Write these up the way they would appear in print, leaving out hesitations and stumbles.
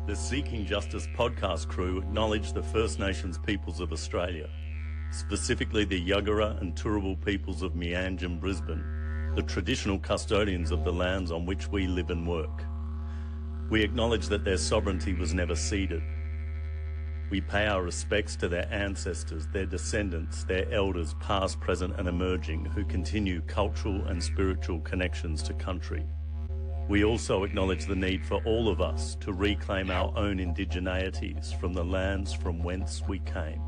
The Seeking Justice podcast crew acknowledge the First Nations peoples of Australia, specifically the Yuggera and Turrbal peoples of Meanjin and Brisbane, the traditional custodians of the lands on which we live and work. We acknowledge that their sovereignty was never ceded. We pay our respects to their ancestors, their descendants, their elders past, present and emerging who continue cultural and spiritual connections to country. We also acknowledge the need for all of us to reclaim our own indigeneities from the lands from whence we came.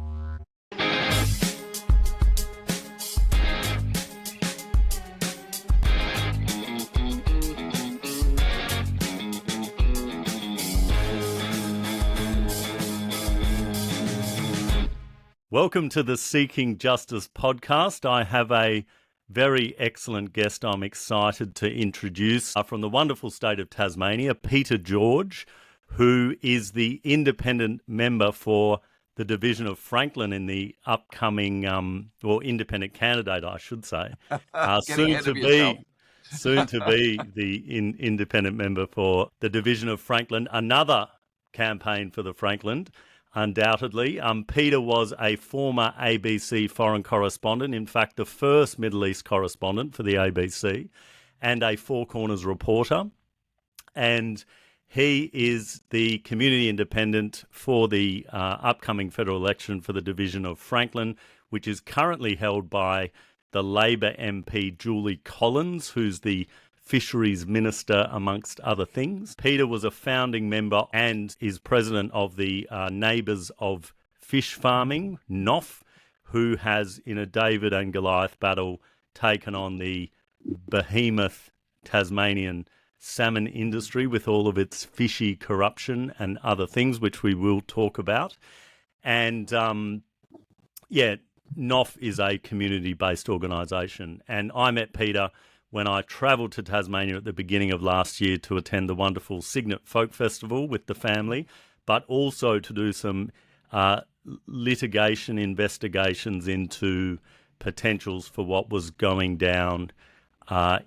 Welcome to the Seeking Justice podcast. I have a very excellent guest I'm excited to introduce from the wonderful state of Tasmania, Peter George, who is the independent member for the Division of Franklin in the upcoming, or independent candidate, I should say, soon to be the independent member for the Division of Franklin, another campaign for the Franklin. Undoubtedly. Peter was a former ABC foreign correspondent, in fact, the first Middle East correspondent for the ABC, and a Four Corners reporter. And he is the community independent for the upcoming federal election for the Division of Franklin, which is currently held by the Labor MP Julie Collins, who's the Fisheries Minister, amongst other things. Peter was a founding member and is president of the Neighbours of Fish Farming, NOF, who has, in a David and Goliath battle, taken on the behemoth Tasmanian salmon industry with all of its fishy corruption and other things, which we will talk about. And NOF is a community-based organisation. And I met Peter when I travelled to Tasmania at the beginning of last year to attend the wonderful Cygnet Folk Festival with the family, but also to do some litigation investigations into potentials for what was going down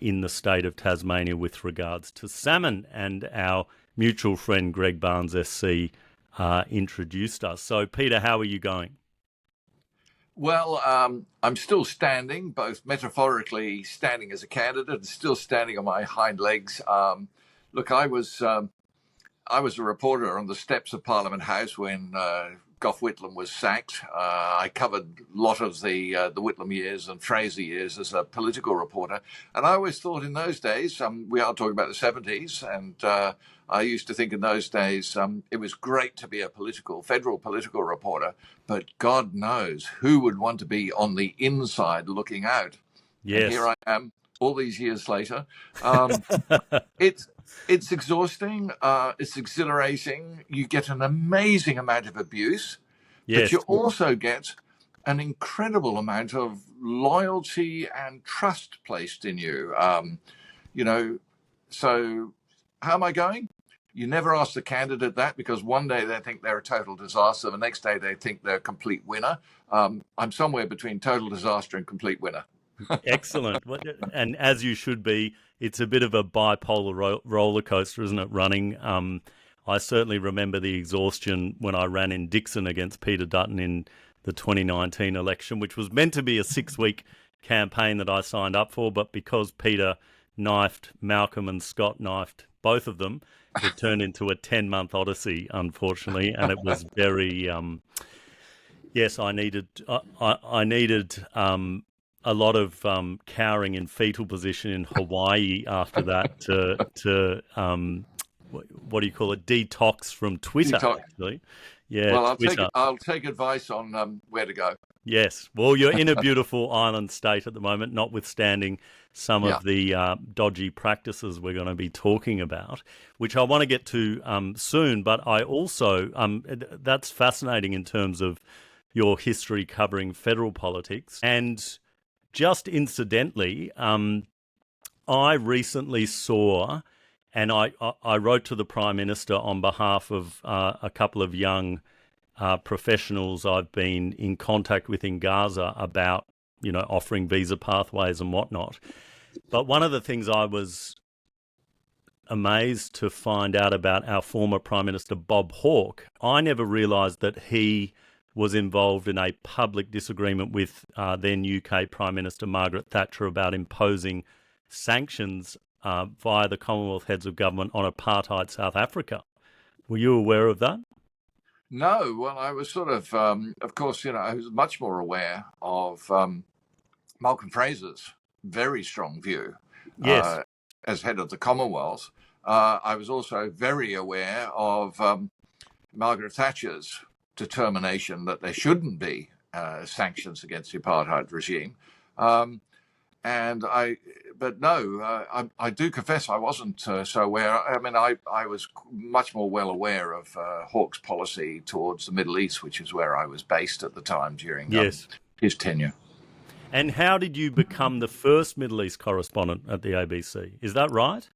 in the state of Tasmania with regards to salmon. And our mutual friend Greg Barnes SC introduced us. So, Peter, how are you going? Well, I'm still standing, both metaphorically standing as a candidate and still standing on my hind legs. Look, I was a reporter on the steps of Parliament House when Gough Whitlam was sacked. I covered a lot of the Whitlam years and Fraser years as a political reporter. And I always thought in those days, we are talking about the 70s, and I used to think in those days it was great to be a federal political reporter, but God knows who would want to be on the inside looking out. Yes. And here I am, all these years later. It's exhausting. It's exhilarating. You get an amazing amount of abuse, yes, but you also get an incredible amount of loyalty and trust placed in you. So how am I going? You never ask the candidate that, because one day they think they're a total disaster. The next day they think they're a complete winner. I'm somewhere between total disaster and complete winner. Excellent. And as you should be, it's a bit of a bipolar roller coaster, isn't it, running? I certainly remember the exhaustion when I ran in Dixon against Peter Dutton in the 2019 election, which was meant to be a 6-week campaign that I signed up for, but because Peter knifed Malcolm and Scott knifed both of them, it turned into a 10-month odyssey, unfortunately, and it was very yes, I needed a lot of cowering in fetal position in Hawaii after that to what do you call it? Detox from Twitter, actually. Yeah. Well, I'll take advice on where to go. Yes. Well, you're in a beautiful island state at the moment, notwithstanding some of the dodgy practices we're going to be talking about, which I want to get to soon. But I also, that's fascinating in terms of your history covering federal politics. And just incidentally, I recently saw, and I wrote to the Prime Minister on behalf of a couple of young professionals I've been in contact with in Gaza about, offering visa pathways and whatnot. But one of the things I was amazed to find out about our former Prime Minister, Bob Hawke. I never realised that he was involved in a public disagreement with then UK Prime Minister Margaret Thatcher about imposing sanctions via the Commonwealth Heads of Government on apartheid South Africa. Were you aware of that? No, well, I was sort of course, I was much more aware of Malcolm Fraser's very strong view Yes. as head of the Commonwealth. I was also very aware of Margaret Thatcher's determination that there shouldn't be sanctions against the apartheid regime. But no, I do confess I wasn't so aware. I mean, I was much more well aware of Hawke's policy towards the Middle East, which is where I was based at the time during his tenure. And how did you become the first Middle East correspondent at the ABC? Is that right?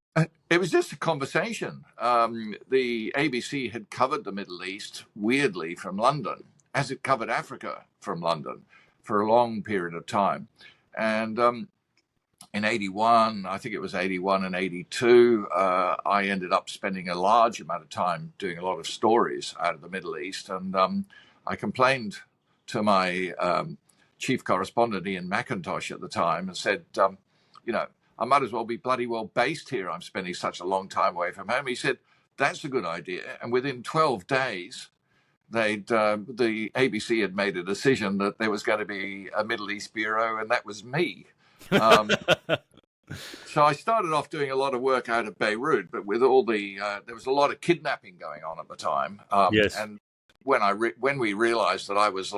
It was just a conversation. The ABC had covered the Middle East, weirdly, from London, as it covered Africa from London for a long period of time. And in 81, I think it was 81 and 82, I ended up spending a large amount of time doing a lot of stories out of the Middle East. And I complained to my chief correspondent, Ian McIntosh, at the time, and said, I might as well be bloody well based here. I'm spending such a long time away from home. He said, that's a good idea. And within 12 days, the ABC had made a decision that there was going to be a Middle East bureau, and that was me. So I started off doing a lot of work out of Beirut, but with all there was a lot of kidnapping going on at the time. Yes. And when we realized that I was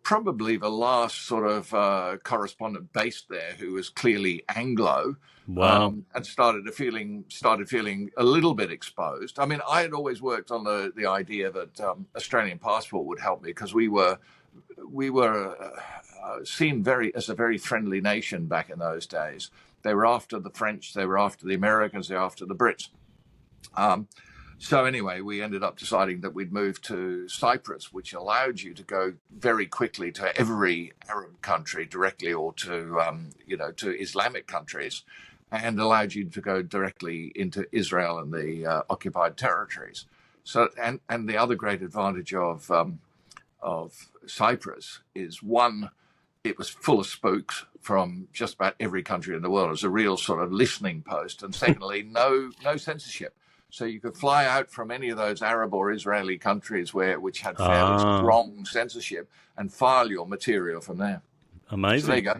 probably the last sort of correspondent based there who was clearly Anglo. Wow. And started feeling a little bit exposed. I mean, I had always worked on the idea that Australian passport would help me because we were seen as a very friendly nation back in those days. They were after the French, they were after the Americans, they were after the Brits. So anyway, we ended up deciding that we'd move to Cyprus, which allowed you to go very quickly to every Arab country directly, or to Islamic countries, and allowed you to go directly into Israel and the occupied territories. So, and the other great advantage of Cyprus is, one, it was full of spooks from just about every country in the world. It was a real sort of listening post. And secondly, no censorship. So you could fly out from any of those Arab or Israeli countries which had fairly strong censorship and file your material from there. Amazing. So there you go.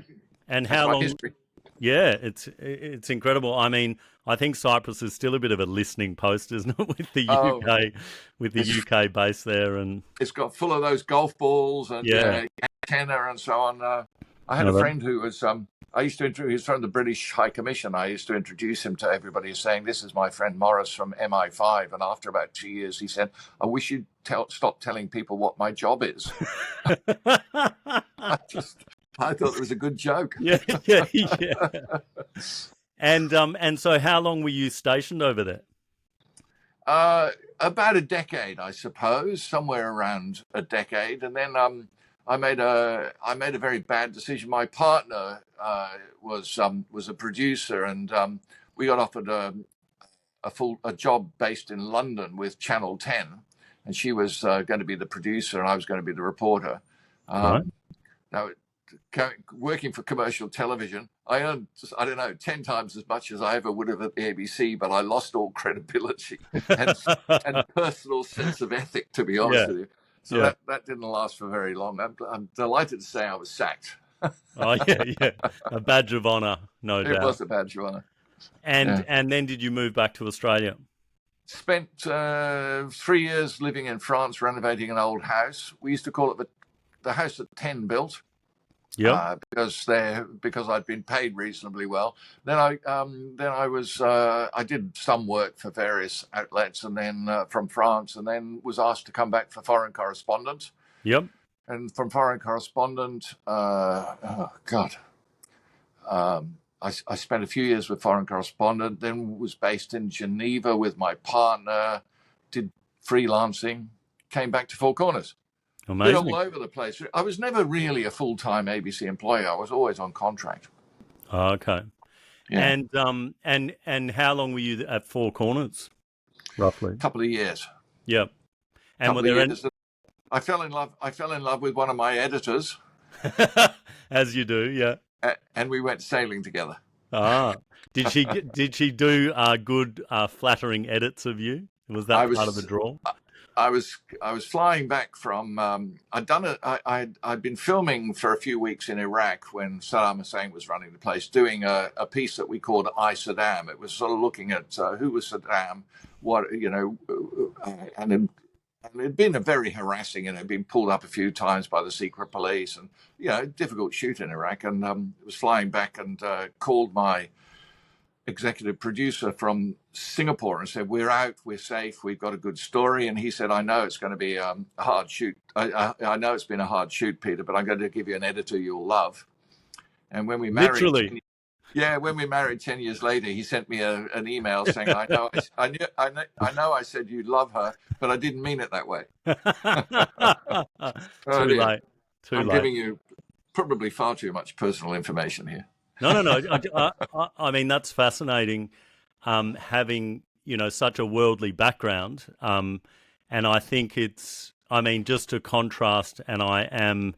And That's how my long? history. Yeah, it's incredible. I mean, I think Cyprus is still a bit of a listening post, isn't it, with the UK base there, and it's got full of those golf balls and antenna and so on. I had a friend who was I used to introduce. He's from the British High Commission. I used to introduce him to everybody, saying, "This is my friend Morris from MI5." And after about 2 years, he said, "I wish you'd stop telling people what my job is." I thought it was a good joke. Yeah. And so, how long were you stationed over there? About a decade, I suppose, somewhere around a decade, and then I made a very bad decision. My partner was a producer, and we got offered a job based in London with Channel 10, and she was going to be the producer, and I was going to be the reporter. Right. Now, working for commercial television, I earned, I don't know, 10 times as much as I ever would have at the ABC, but I lost all credibility and personal sense of ethic, to be honest with you. So that didn't last for very long. I'm delighted to say I was sacked. Oh, yeah. A badge of honour, no doubt. It was a badge of honour. And then did you move back to Australia? Spent 3 years living in France, renovating an old house. We used to call it the house that 10 built. Yeah. Because I'd been paid reasonably well. Then I did some work for various outlets, and then from France, and then was asked to come back for Foreign Correspondent. Yep. And from Foreign Correspondent, I spent a few years with Foreign Correspondent. Then was based in Geneva with my partner. Did freelancing. Came back to Four Corners. Amazing. Been all over the place. I was never really a full-time ABC employee. I was always on contract. Okay. Yeah, And how long were you at Four Corners, roughly? couple of years. Yep. And were Couple of there any, years. I fell in love. I fell in love with one of my editors, as you do, yeah. and we went sailing together. Ah, did she do good flattering edits of you? Was I that part of the was draw? I was flying back from I'd been filming for a few weeks in Iraq when Saddam Hussein was running the place, doing a piece that we called I Saddam. It was sort of looking at who was Saddam, what and it'd been a very harassing, and it'd been pulled up a few times by the secret police, and difficult shoot in Iraq. And it was flying back and called my executive producer from Singapore and said, "We're out, we're safe, we've got a good story." And he said, "I know it's going to be a hard shoot. I know it's been a hard shoot, Peter, but I'm going to give you an editor you'll love." And when we married, Literally. when we married 10 years later, he sent me an email saying, I know I said you'd love her, but I didn't mean it that way." Oh Too dear. late. Too I'm late. giving you probably far too much personal information here. No. I mean, that's fascinating, having, such a worldly background. And I think just to contrast, and I am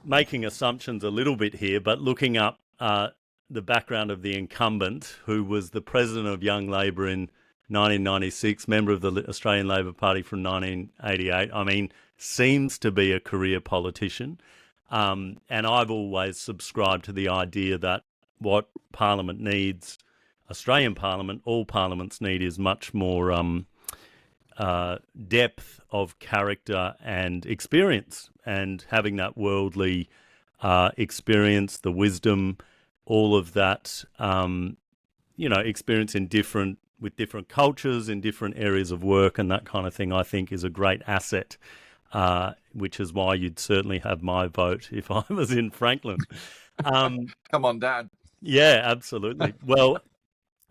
making assumptions a little bit here, but looking up the background of the incumbent, who was the president of Young Labor in 1996, member of the Australian Labor Party from 1988, seems to be a career politician. And I've always subscribed to the idea that what Parliament needs, Australian Parliament, all parliaments need, is much more depth of character and experience, and having that worldly experience, the wisdom, all of that, experience with different cultures in different areas of work and that kind of thing, I think is a great asset. Which is why you'd certainly have my vote if I was in Franklin. Come on, Dad. Yeah, absolutely. Well,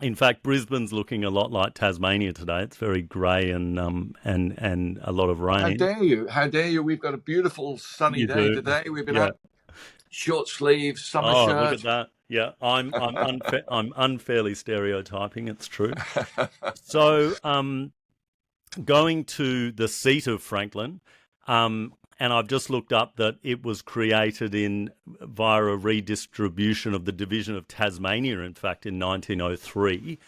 in fact, Brisbane's looking a lot like Tasmania today. It's very grey and a lot of rain. How dare you? How dare you? We've got a beautiful sunny day today. We've been out short sleeves, summer shirt. Look at that. Yeah, I'm unfairly stereotyping. It's true. So, going to the seat of Franklin. And I've just looked up that it was created via a redistribution of the division of Tasmania, in fact, in 1903.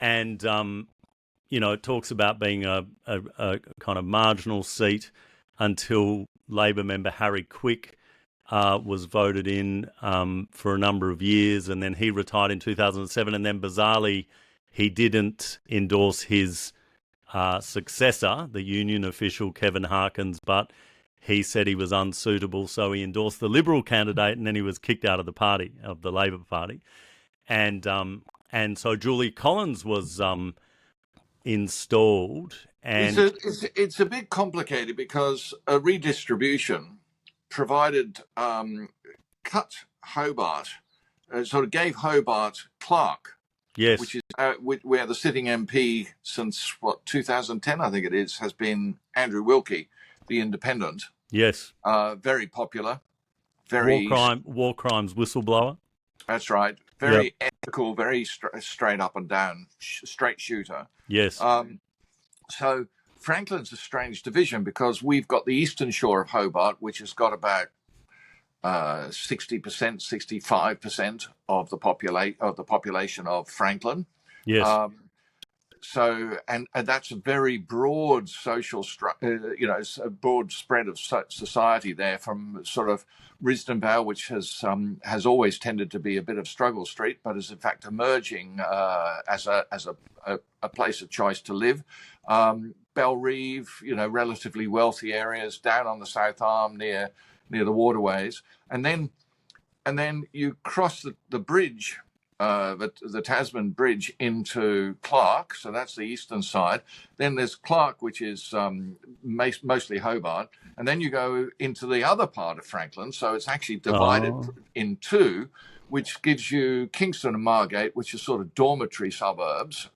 And, it talks about being a kind of marginal seat until Labor member Harry Quick was voted in for a number of years. And then he retired in 2007. And then, bizarrely, he didn't endorse his successor, the union official Kevin Harkins, but he said he was unsuitable, so he endorsed the Liberal candidate, and then he was kicked out of the Labor Party, and so Julie Collins was installed. And it's a bit complicated because a redistribution provided cut Hobart, sort of gave Hobart Clark. Yes, which is where the sitting MP since 2010, I think it is, has been Andrew Wilkie, the Independent. Yes, very popular, war crimes whistleblower. That's right. Very ethical, very straight up and down, straight shooter. Yes. So Franklin's a strange division because we've got the eastern shore of Hobart, which has got about 60%, 65% of the population of Franklin. Yes. So, and that's a very broad social, a broad spread of society there, from sort of Risdon Vale, which has always tended to be a bit of struggle street, but is in fact emerging as a place of choice to live. Bellreeve, relatively wealthy areas down on the South Arm near the waterways, and then you cross the bridge. The Tasman Bridge into Clark, so that's the eastern side. Then there's Clark, which is mostly Hobart, and then you go into the other part of Franklin, so it's actually divided in two, which gives you Kingston and Margate, which are sort of dormitory suburbs.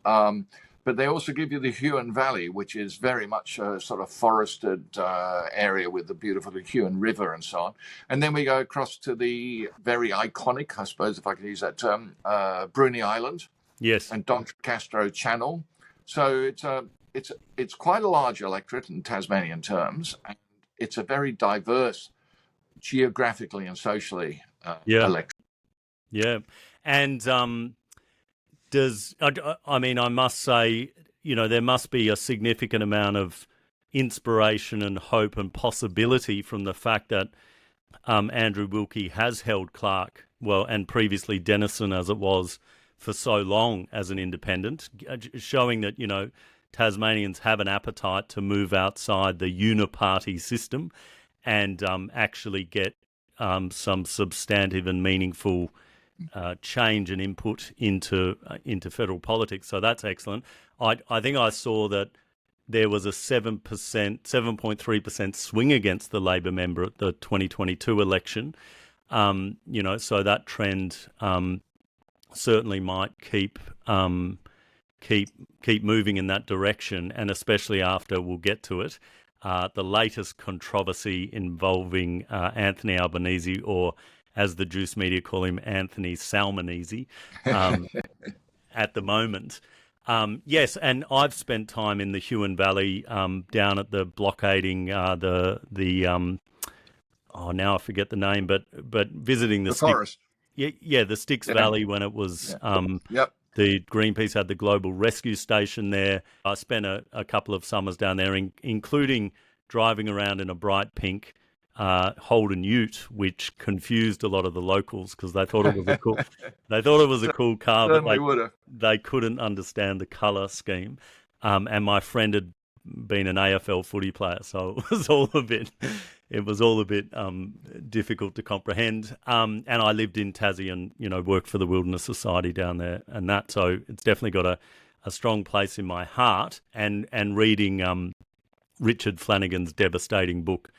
But they also give you the Huon Valley, which is very much a sort of forested area with the beautiful Huon River and so on. And then we go across to the very iconic, I suppose, if I can use that term, Bruny Island Yes. and Dontracastro Channel. So it's quite a large electorate in Tasmanian terms, and it's a very diverse geographically and socially electorate. Yeah. And I must say, there must be a significant amount of inspiration and hope and possibility from the fact that Andrew Wilkie has held Clark, and previously Denison as it was, for so long as an independent, showing that, Tasmanians have an appetite to move outside the uniparty system and actually get some substantive and meaningful change and input into federal politics. So that's excellent. I think I saw that there was a 7.3% swing against the Labor member at the 2022 election. So that trend certainly might keep moving in that direction, and especially after, we'll get to it, the latest controversy involving Anthony Albanese, or as the juice media call him, Anthony Salmonese, at the moment. Yes, and I've spent time in the Huon Valley, down at the blockading now I forget the name, but visiting the forest. The Styx Valley when it was the Greenpeace had the Global Rescue Station there. I spent a couple of summers down there, including driving around in a bright pink Holden Ute, which confused a lot of the locals because they thought it was a cool. They thought it was a cool car, but they couldn't understand the colour scheme. And my friend had been an AFL footy player, so it was all a bit difficult to comprehend. And I lived in Tassie and worked for the Wilderness Society down there, and that. So it's definitely got a strong place in my heart. And reading Richard Flanagan's devastating book,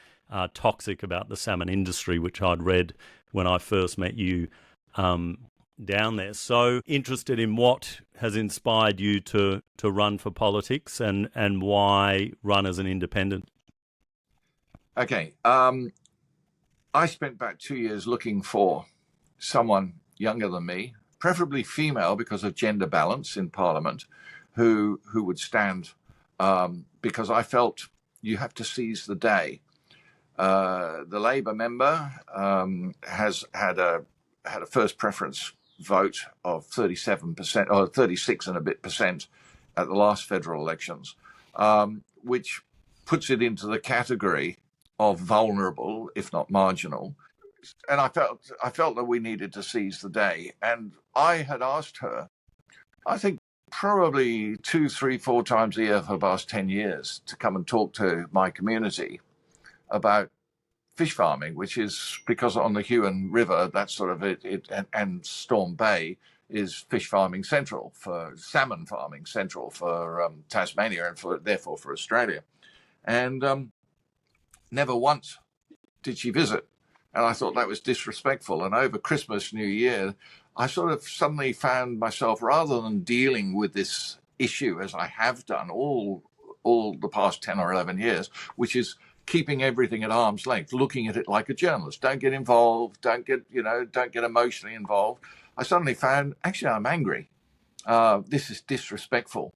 Toxic, about the salmon industry, which I'd read when I first met you down there. So interested in what has inspired you to run for politics, and why run as an independent. Okay. I spent about 2 years looking for someone younger than me, preferably female because of gender balance in Parliament, who would stand, because I felt you have to seize the day. The Labour member has had a first preference vote of 37% or 36 and a bit percent at the last federal elections, which puts it into the category of vulnerable, if not marginal. And I felt that we needed to seize the day. And I had asked her, I think probably 2, 3, 4 times a year for the past 10 years, to come and talk to my community about fish farming, which is because on the Huon River, that's sort of it and Storm Bay is fish farming central, for salmon farming central for Tasmania and therefore for Australia. And never once did she visit. And I thought that was disrespectful. And over Christmas, New Year, I sort of suddenly found myself, rather than dealing with this issue as I have done all the past 10 or 11 years, which is keeping everything at arm's length, looking at it like a journalist. Don't get involved. Don't get emotionally involved. I suddenly found, actually, I'm angry. This is disrespectful.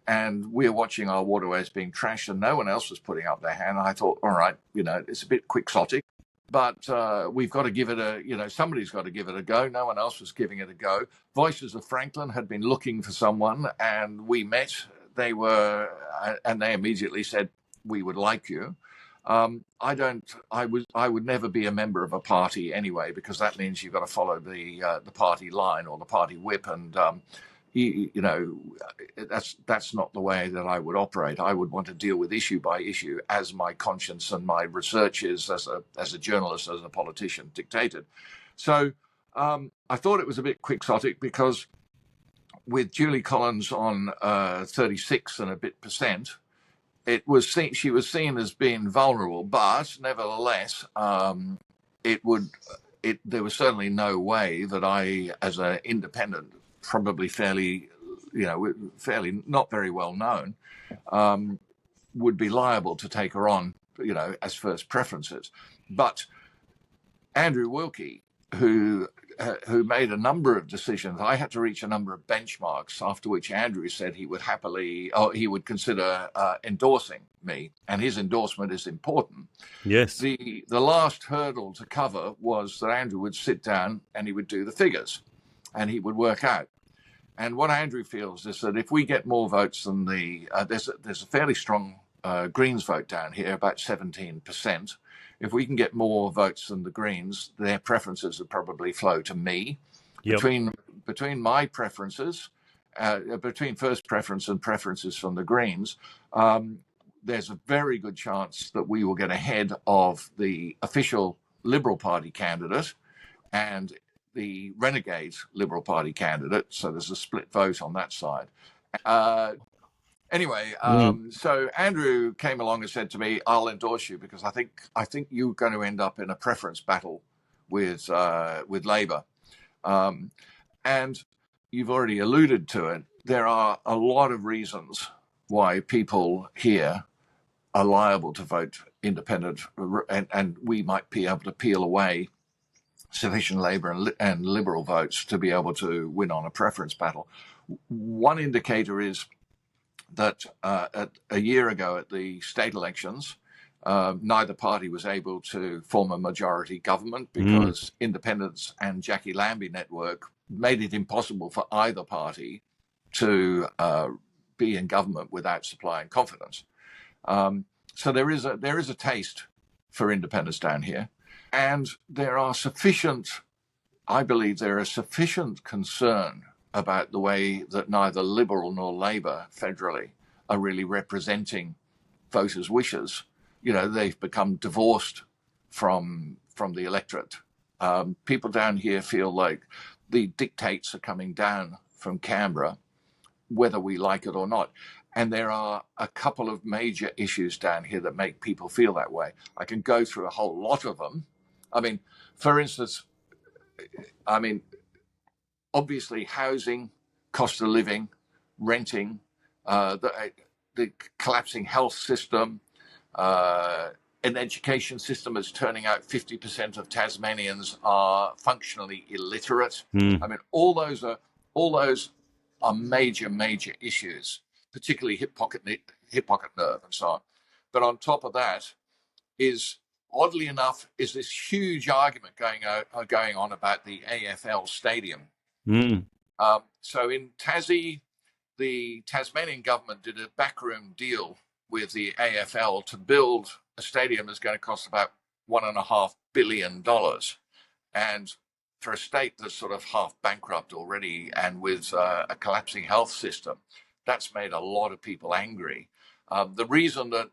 And we're watching our waterways being trashed, and no one else was putting up their hand. I thought, all right, it's a bit quixotic, but we've got to give it somebody's got to give it a go. No one else was giving it a go. Voices of Franklin had been looking for someone, and we met. They immediately said, we would like you. I would never be a member of a party anyway, because that means you've got to follow the party line or the party whip, and that's not the way that I would operate. I would want to deal with issue by issue as my conscience and my research is as a journalist, as a politician dictated. So I thought it was a bit quixotic, because with Julie Collins on 36 and a bit percent, she was seen as being vulnerable, but nevertheless, there was certainly no way that I, as an independent, probably fairly fairly not very well known, would be liable to take her on, as first preferences. But Andrew Wilkie, who made a number of decisions. I had to reach a number of benchmarks, after which Andrew said he would consider endorsing me, and his endorsement is important. Yes. The last hurdle to cover was that Andrew would sit down and he would do the figures, and he would work out. And what Andrew feels is that if we get more votes than there's a fairly strong Greens vote down here, about 17%. If we can get more votes than the Greens, their preferences would probably flow to me. Yep. Between my preferences, between first preference and preferences from the Greens, there's a very good chance that we will get ahead of the official Liberal Party candidate and the renegade Liberal Party candidate. So there's a split vote on that side. Anyway, so Andrew came along and said to me, "I'll endorse you because I think you're going to end up in a preference battle with Labor." And you've already alluded to it. There are a lot of reasons why people here are liable to vote independent, and we might be able to peel away sufficient Labor and Liberal votes to be able to win on a preference battle. One indicator is that a year ago at the state elections, neither party was able to form a majority government because independents and Jackie Lambie network made it impossible for either party to be in government without supplying confidence. So there is a taste for independence down here, and I believe there is sufficient concern about the way that neither Liberal nor Labor federally are really representing voters' wishes. They've become divorced from the electorate. People down here feel like the dictates are coming down from Canberra, whether we like it or not. And there are a couple of major issues down here that make people feel that way. I can go through a whole lot of them. For instance, obviously, housing, cost of living, renting, the collapsing health system, an education system that's turning out 50% of Tasmanians are functionally illiterate. All those are major issues, particularly hip pocket nerve and so on. But on top of that is, oddly enough, is this huge argument going on about the AFL Stadium. So in Tassie, the Tasmanian government did a backroom deal with the AFL to build a stadium that's going to cost about $1.5 billion. And for a state that's sort of half bankrupt already and with a collapsing health system, that's made a lot of people angry. The reason that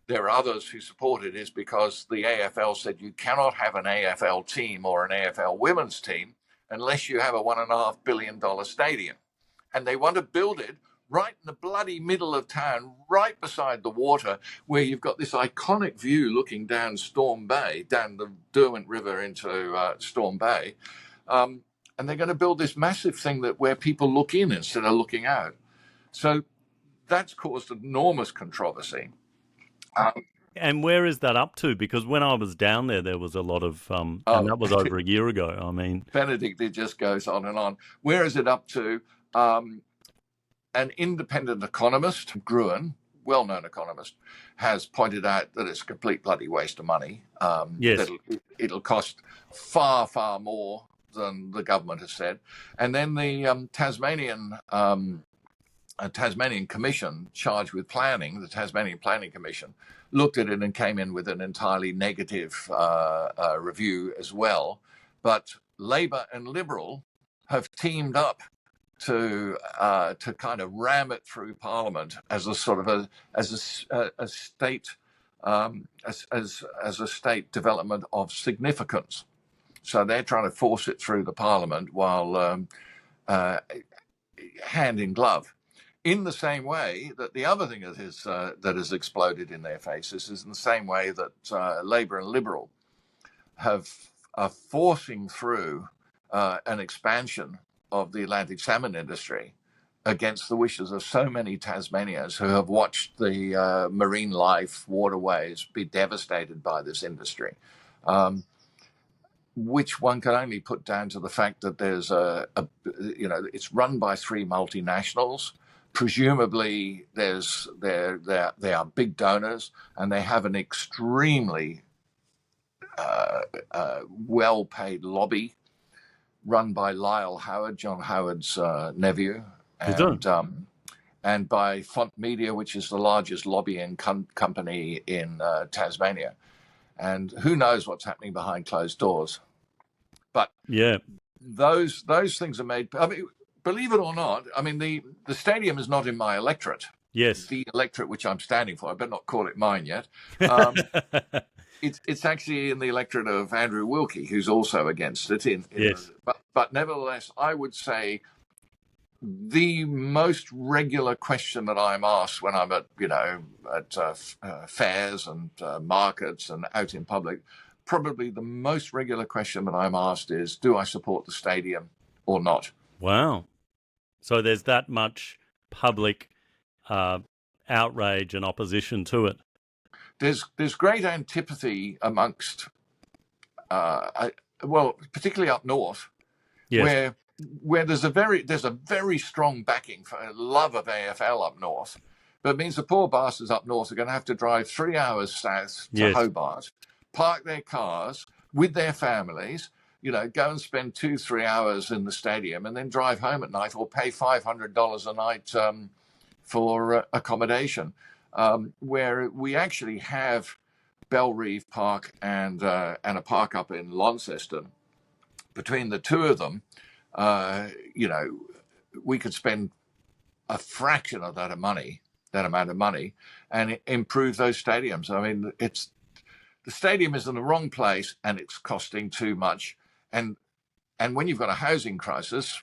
there are others who support it is because the AFL said you cannot have an AFL team or an AFL women's team unless you have a $1.5 billion stadium. And they want to build it right in the bloody middle of town, right beside the water, where you've got this iconic view looking down Storm Bay, down the Derwent River into Storm Bay. And they're going to build this massive thing where people look in instead of looking out. So that's caused enormous controversy. And where is that up to? Because when I was down there was a lot of, and that was over a year ago. Benedict, it just goes on and on. Where is it up to? An independent economist, Gruen, well-known economist, has pointed out that it's a complete bloody waste of money. Yes. It'll cost far more than the government has said. And then the Tasmanian Commission charged with planning, the Tasmanian Planning Commission, looked at it and came in with an entirely negative review as well. But Labor and Liberal have teamed up to kind of ram it through Parliament as a sort of a state development of significance. So they're trying to force it through the Parliament while hand in glove. In the same way that the other thing that has exploded in their faces is in the same way that Labor and Liberal are forcing through an expansion of the Atlantic salmon industry against the wishes of so many Tasmanians who have watched the marine life waterways be devastated by this industry, which one can only put down to the fact that there's it's run by three multinationals. Presumably, they are big donors, and they have an extremely well-paid lobby run by Lyle Howard, John Howard's nephew, and by Font Media, which is the largest lobbying company in Tasmania. And who knows what's happening behind closed doors. But yeah, those things are made. I mean, believe it or not, I mean, the stadium is not in my electorate. yes. The electorate which I'm standing for. I better not call it mine yet. It's actually in the electorate of Andrew Wilkie, who's also against it. Yes. But nevertheless, I would say the most regular question that I'm asked when I'm at fairs and markets and out in public, probably the most regular question that I'm asked is, do I support the stadium or not? Wow. So there's that much public outrage and opposition to it. There's great antipathy amongst, particularly up north, yes. where there's a very strong backing for love of AFL up north, but it means the poor bastards up north are going to have to drive 3 hours south to Hobart, park their cars with their families, go and spend 2-3 hours in the stadium, and then drive home at night or pay $500 a night for accommodation. Where we actually have Bellreeve Park and a park up in Launceston. Between the two of them, we could spend a fraction of that amount of money, and improve those stadiums. I mean, the stadium is in the wrong place, and it's costing too much. And when you've got a housing crisis,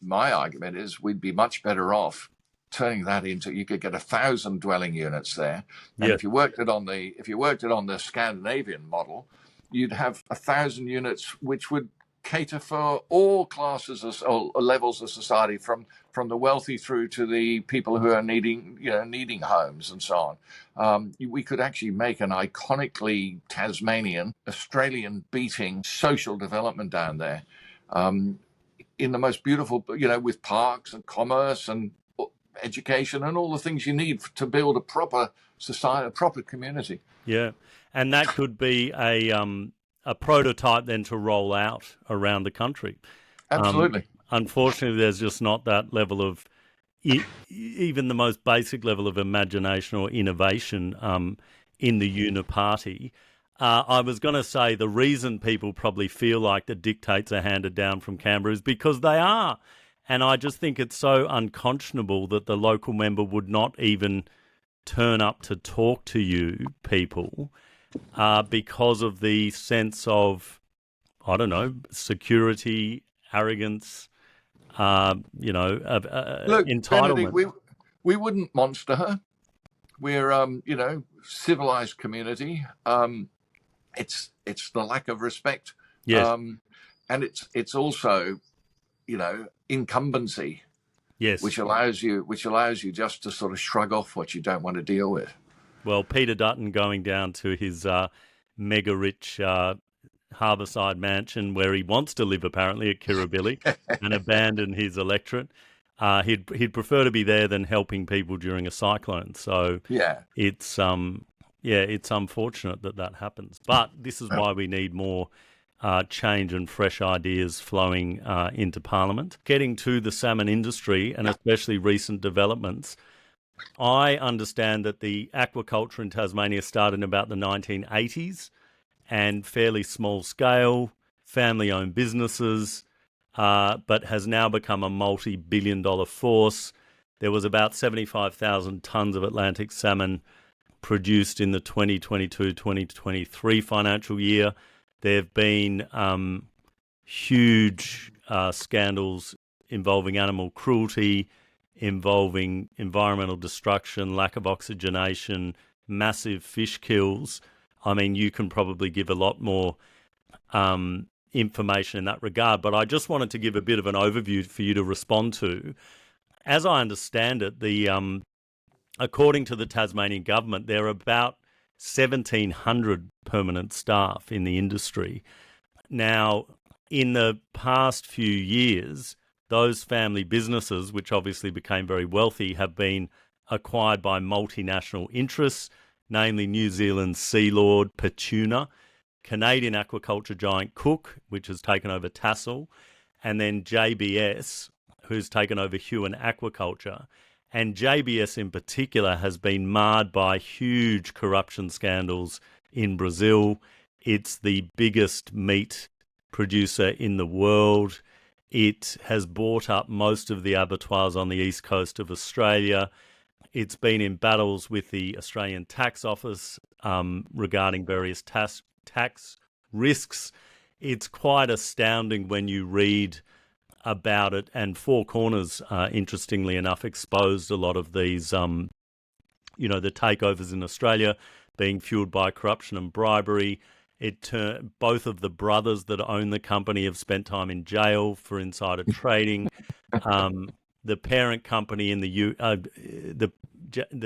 my argument is we'd be much better off turning that into, you could get 1,000 dwelling units there, and if you worked it on the Scandinavian model, you'd have 1,000 units which would cater for all classes or levels of society, from the wealthy through to the people who are needing homes and so on. We could actually make an iconically Tasmanian, Australian beating social development down there, in the most beautiful, with parks and commerce and education and all the things you need to build a proper society, a proper community. Yeah, and that could be a prototype then to roll out around the country. Absolutely. Unfortunately, there's just not that level of, even the most basic level of imagination or innovation in the uniparty. I was going to say the reason people probably feel like the dictates are handed down from Canberra is because they are. And I just think it's so unconscionable that the local member would not even turn up to talk to you people because of the sense of, I don't know, security, arrogance, Look, entitlement. Benedict, we wouldn't monster her. We're, civilized community. It's the lack of respect. Yes. And it's also, incumbency. Yes. Which allows you just to sort of shrug off what you don't want to deal with. Well, Peter Dutton going down to his mega rich harbourside mansion where he wants to live, apparently at Kirribilli, and abandon his electorate. He'd prefer to be there than helping people during a cyclone. So it's unfortunate that happens. But this is why we need more change and fresh ideas flowing into Parliament. Getting to the salmon industry, and especially recent developments, I understand that the aquaculture in Tasmania started in about the 1980s, and fairly small scale, family-owned businesses, but has now become a multi-billion-dollar force. There was about 75,000 tonnes of Atlantic salmon produced in the 2022-2023 financial year. There have been huge scandals involving animal cruelty, involving environmental destruction, lack of oxygenation, massive fish kills. I mean, you can probably give a lot more information in that regard, but I just wanted to give a bit of an overview for you to respond to. As I understand it, according to the Tasmanian government, there are about 1,700 permanent staff in the industry. Now, in the past few years, those family businesses, which obviously became very wealthy, have been acquired by multinational interests, namely New Zealand's Sea Lord Petuna, Canadian aquaculture giant Cook, which has taken over Tassal, and then JBS, who's taken over Huon Aquaculture. And JBS in particular has been marred by huge corruption scandals in Brazil. It's the biggest meat producer in the world. It has bought up most of the abattoirs on the east coast of Australia. It's been in battles with the Australian Tax Office regarding various tax risks. It's quite astounding when you read about it, and Four Corners, interestingly enough, exposed a lot of these, the takeovers in Australia being fueled by corruption and bribery. Both of the brothers that own the company have spent time in jail for insider trading. The parent company in the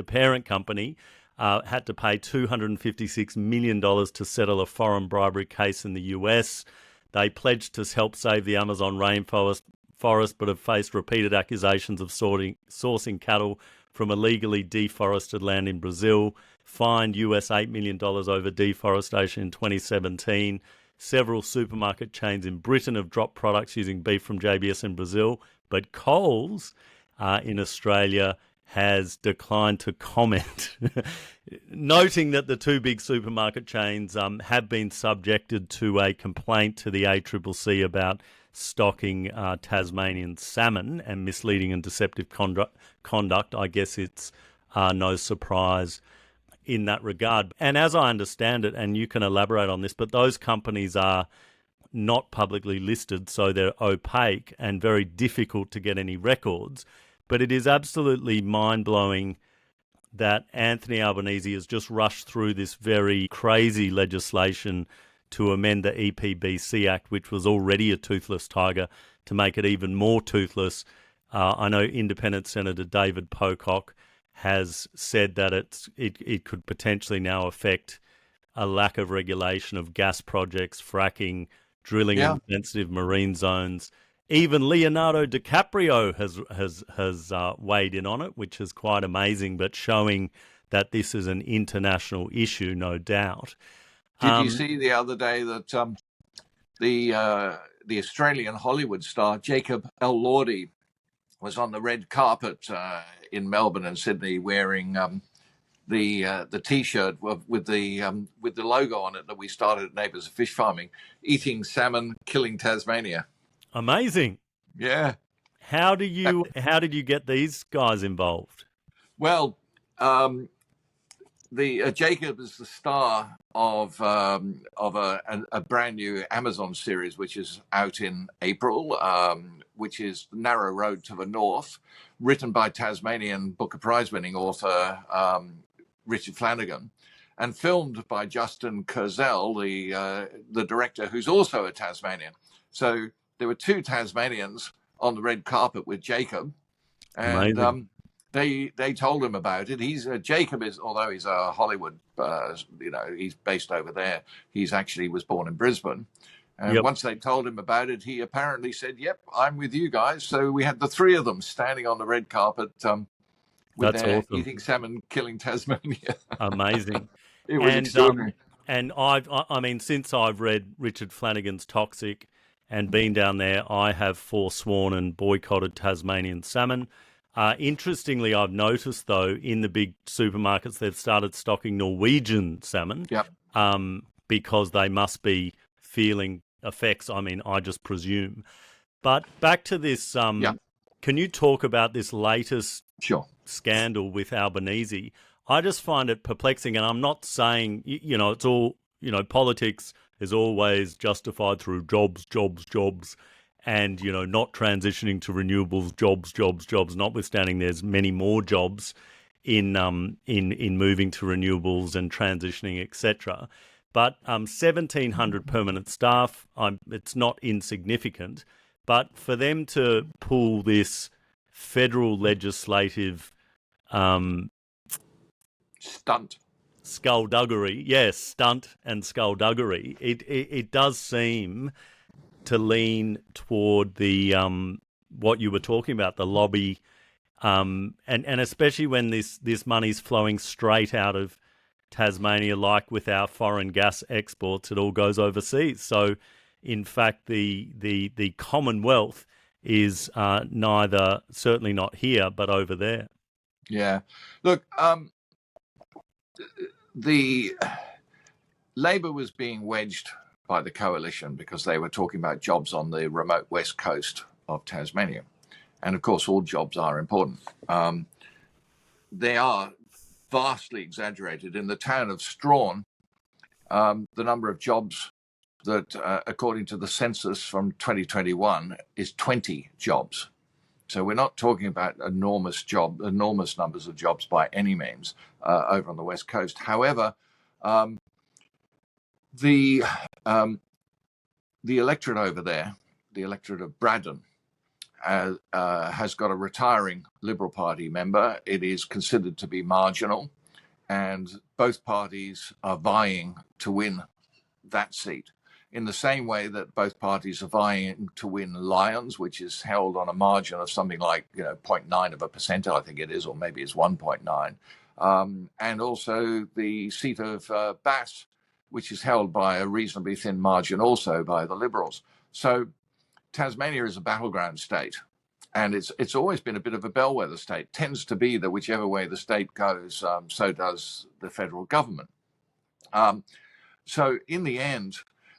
parent company had to pay $256 million to settle a foreign bribery case in the US. They pledged to help save the Amazon rainforest, but have faced repeated accusations of sourcing cattle from illegally deforested land in Brazil, fined US $8 million over deforestation in 2017. Several supermarket chains in Britain have dropped products using beef from JBS in Brazil, but Coles in Australia has declined to comment, noting that the two big supermarket chains have been subjected to a complaint to the ACCC about stocking Tasmanian salmon and misleading and deceptive conduct. I guess it's no surprise in that regard. And as I understand it, and you can elaborate on this, but those companies are not publicly listed, so they're opaque and very difficult to get any records. But it is absolutely mind-blowing that Anthony Albanese has just rushed through this very crazy legislation to amend the EPBC Act, which was already a toothless tiger, to make it even more toothless. I know Independent Senator David Pocock has said that it could potentially now affect a lack of regulation of gas projects, fracking, drilling in sensitive marine zones. Even Leonardo DiCaprio has weighed in on it, which is quite amazing, but showing that this is an international issue, no doubt. Did you see the other day that the Australian Hollywood star Jacob Elordi was on the red carpet in Melbourne and Sydney wearing the T-shirt with the logo on it that we started at Neighbours of Fish Farming, eating salmon, killing Tasmania. Amazing. Yeah. How did you get these guys involved? Well, the Jacob is the star of a brand new Amazon series which is out in April, which is Narrow Road to the North, written by Tasmanian Booker Prize-winning author Richard Flanagan, and filmed by Justin Kurzel, the director, who's also a Tasmanian. So there were two Tasmanians on the red carpet with Jacob, and they told him about it. Jacob is, although he's a Hollywood, he's based over there. He's actually was born in Brisbane. And once they told him about it, he apparently said, "Yep, I'm with you guys." So we had the three of them standing on the red carpet with That's their awesome. Eating salmon, killing Tasmania. Amazing. It was extraordinary. And I mean, since I've read Richard Flanagan's Toxic and been down there, I have forsworn and boycotted Tasmanian salmon. Interestingly, I've noticed, though, in the big supermarkets, they've started stocking Norwegian salmon because they must be feeling effects. I mean, I just presume. But back to this, can you talk about this latest scandal with Albanese? I just find it perplexing, and I'm not saying, it's all, politics is always justified through jobs, and, not transitioning to renewables, jobs, notwithstanding there's many more jobs in moving to renewables and transitioning, etc. But 1,700 permanent staff, it's not insignificant. But for them to pull this federal legislative Stunt. skullduggery, yes, stunt and skullduggery, it does seem to lean toward the what you were talking about, the lobby, and especially when this money's flowing straight out of Tasmania, like with our foreign gas exports, it all goes overseas. So, in fact, the Commonwealth is certainly not here, but over there. Yeah. Look, the Labor was being wedged by the coalition because they were talking about jobs on the remote west coast of Tasmania. And of course, all jobs are important. They are vastly exaggerated. In the town of Strawn, the number of jobs that, according to the census from 2021, is 20 jobs. So we're not talking about enormous numbers of jobs by any means over on the west coast. However, the electorate over there, the electorate of Braddon, has got a retiring Liberal Party member. It is considered to be marginal, and both parties are vying to win that seat, in the same way that both parties are vying to win Lyons, which is held on a margin of something like 0.9%, I think it is, or maybe it's 1.9, and also the seat of Bass, which is held by a reasonably thin margin also by the Liberals. So Tasmania is a battleground state, and it's always been a bit of a bellwether state. It tends to be that whichever way the state goes, so does the federal government. So in the end,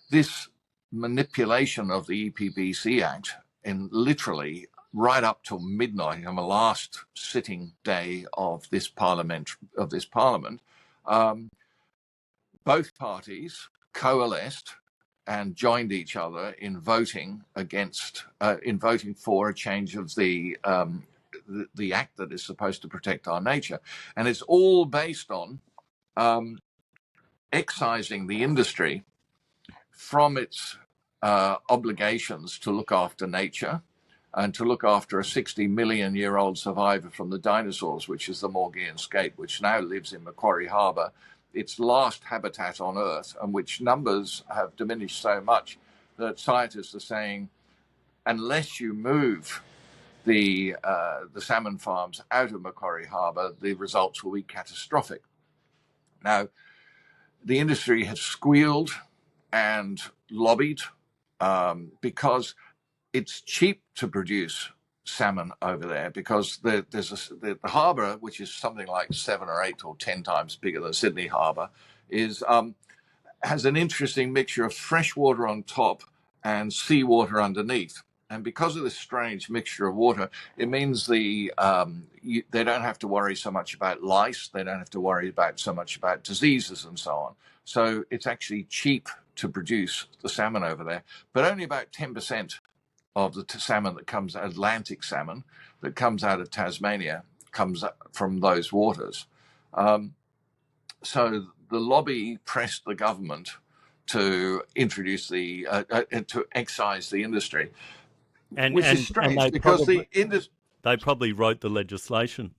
this manipulation of the EPBC Act, in literally right up till midnight on the last sitting day of this parliament, both parties coalesced and joined each other in voting for a change of the act that is supposed to protect our nature, and it's all based on excising the industry from its obligations to look after nature and to look after a 60-million-year-old survivor from the dinosaurs, which is the Maugean skate, which now lives in Macquarie Harbour, its last habitat on Earth, and which numbers have diminished so much that scientists are saying, unless you move the salmon farms out of Macquarie Harbour, the results will be catastrophic. Now, the industry has squealed and lobbied because it's cheap to produce salmon over there, because the harbour, which is something like 7 or 8 or 10 times bigger than Sydney Harbour, has an interesting mixture of fresh water on top and seawater underneath. And because of this strange mixture of water, it means they don't have to worry so much about lice. They don't have to worry so much about diseases and so on. So it's actually cheap to produce the salmon over there, but only about 10% of the salmon that comes, Atlantic salmon, that comes out of Tasmania comes from those waters. So the lobby pressed the government to introduce to excise the industry, which is strange because they probably wrote the legislation.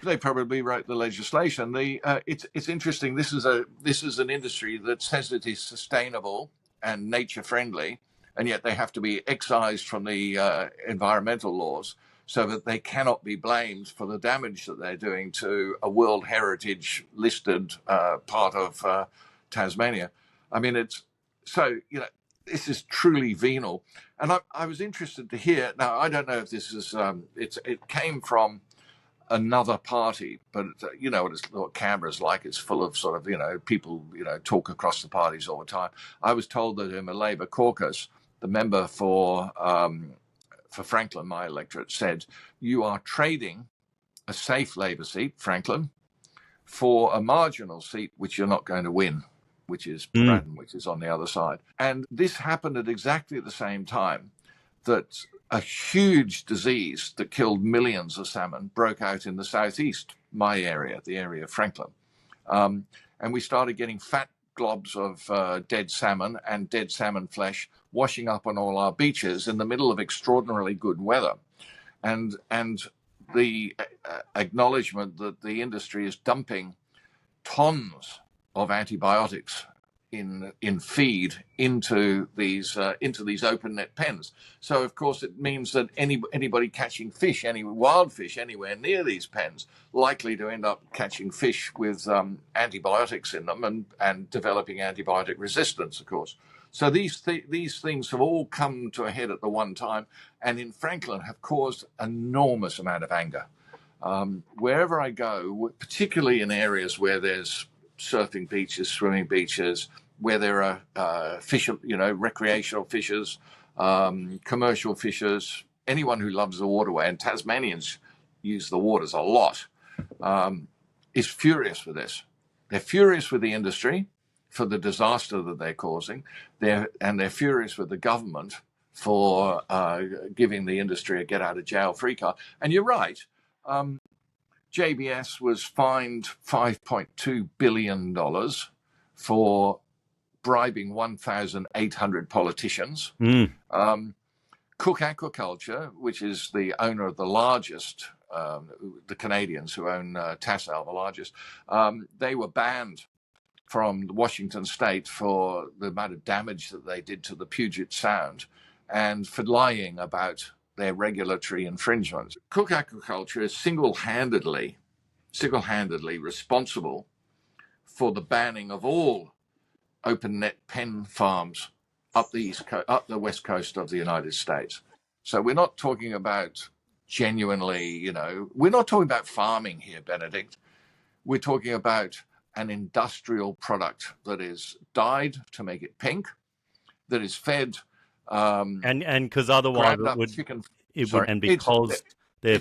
They probably wrote the legislation. It's interesting. This is an industry that says it is sustainable and nature friendly, and yet they have to be excised from the environmental laws so that they cannot be blamed for the damage that they're doing to a World Heritage listed part of Tasmania. I mean, this is truly venal. And I was interested to hear. Now, I don't know if this is it came from another party, but what Canberra's like. It's full of sort of people talk across the parties all the time. I was told that in a Labor caucus, the member for Franklin, my electorate, said, "You are trading a safe Labor seat, Franklin, for a marginal seat which you're not going to win, which is Braddon, which is on the other side." And this happened at exactly the same time that a huge disease that killed millions of salmon broke out in the southeast, my area, the area of Franklin. And we started getting fat globs of dead salmon and dead salmon flesh washing up on all our beaches in the middle of extraordinarily good weather. And the acknowledgement that the industry is dumping tons of antibiotics in feed into these open net pens. So of course it means that anybody catching fish, any wild fish anywhere near these pens, likely to end up catching fish with antibiotics in them and developing antibiotic resistance, of course. So these things have all come to a head at the one time, and in Franklin have caused enormous amount of anger. Wherever I go, particularly in areas where there's surfing beaches, swimming beaches, where there are recreational fishers, commercial fishers, anyone who loves the waterway, and Tasmanians use the waters a lot, is furious with this. They're furious with the industry for the disaster that they're causing. They're furious with the government for giving the industry a get-out-of-jail-free card. And you're right. JBS was fined $5.2 billion for bribing 1,800 politicians. Cook Aquaculture, which is the owner of the largest, the Canadians who own Tassal, the largest, they were banned from Washington State for the amount of damage that they did to the Puget Sound and for lying about their regulatory infringements. Cook Aquaculture is single-handedly responsible for the banning of all open net pen farms up the west coast of the United States. So we're not talking about genuinely, we're not talking about farming here, Benedict. We're talking about an industrial product that is dyed to make it pink, that is fed and because otherwise it's